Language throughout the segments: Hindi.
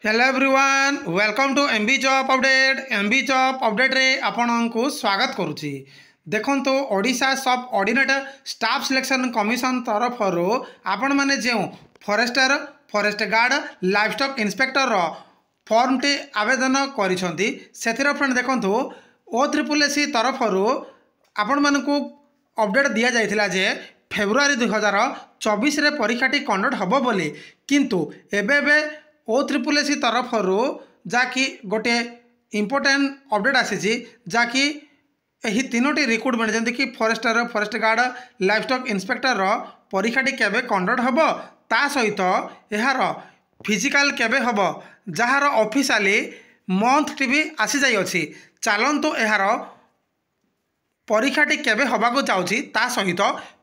Hello everyone welcome to MB job update रे आपनको स्वागत करुच्ची। देखो ओडिशा सब ऑर्डिनेट स्टाफ सिलेक्शन कमिशन तरफ आपण मैंने जो forester forest guard livestock inspector form टी आवेदन करिसेंती सेथिर फ्रेंड देखो OSSC तरफ आपण मानकू अपडेट दिया जाइथिला जे फेब्रुआरी 2024 रे परीक्षाटी कंडक्ट हबो बोली किंतु एबे OSSC तरफ जाकि गोटे इम्पोर्टेंट अपडेट आसी जाकि यही तीनोटी रिक्रुटमेंट जमी कि forester forest guard livestock inspector परीक्षाटी केबे कंडक्ट हबो ता सहित यार फिजिकल केबे हबो जार ऑफिशियली मंथ टी भी आसी जाई अछि। चलंतु यार परीक्षाटी केबे हबाको जाउछि ता सहित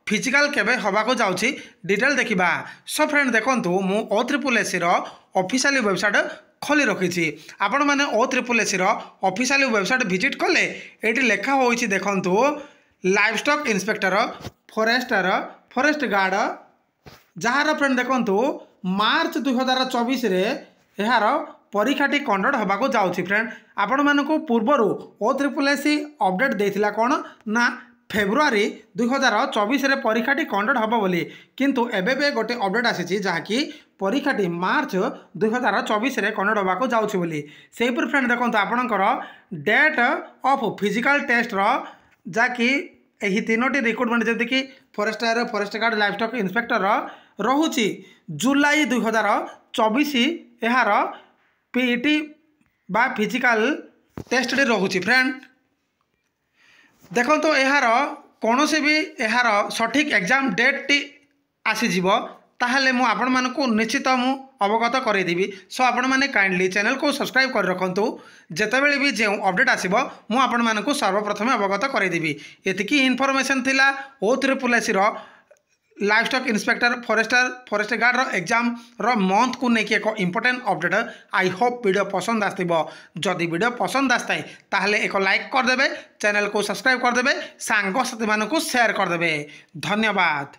फिजिकल केबे हबाको जाउछि डिटेल देखिबा। सो फ्रेंड देखंतु मु OSSC रो ऑफिशियली वेबसाइट खोली रखी आपण मैंने OSSC रो ऑफिशियली वेबसाइट विजिट कले एटी लेखा होइछि देखंतु livestock inspector forester forest guard जार फ्रेंड देखंतु मार्च 2024 रे यार परीक्षाटी कंडक्ट हबाको जाउछि। फ्रेंड आपण मानकू पूर्वरु OSSC अपडेट देथिला कोन ना फेब्रुआरी 2024 रे परीक्षाटी कंडक्ट हबो बोली किंतु एबे गोटे अपडेट आसी जहाँकि परीक्षाटी मार्च 2024 रे कंडक्ट हबाको जाउछि बोली। सेहीपर फ्रेंड देखो आपणकर डेट ऑफ फिजिकल टेस्ट जहाँकि यही तीनोटी रिक्रुटमेंट जमी कि forester forest guard livestock inspector रहुछि जुलाई 2024 यार पीईटी बा फिजिकल टेस्ट रहुछि। फ्रेंड देखो तो यार कौन से भी यार सठिक एग्जाम डेट टी आसीजिवो ताहले मु आपण मानकू निश्चित मु अवगत करदेवी। सो आपण मैंने काइंडली चैनल को सब्सक्राइब कर रखंतु जेतेबेले भी जो अपडेट आसीबो मु आपण मानकू सर्वप्रथम अवगत करदेवी। एतिकी इनफॉरमेशन थिला OSSC रो लाइवस्टॉक इंस्पेक्टर फॉरेस्ट गार्ड रो एग्जाम रो मंथ को लेकिन एक important update. I hope video पसंद आसथिबो जदि वीडियो पसंद आसताई ताहले एक लाइक कर देबे चैनल को सब्सक्राइब कर देबे सांग साथी मानकू शेयर कर देबे। धन्यवाद।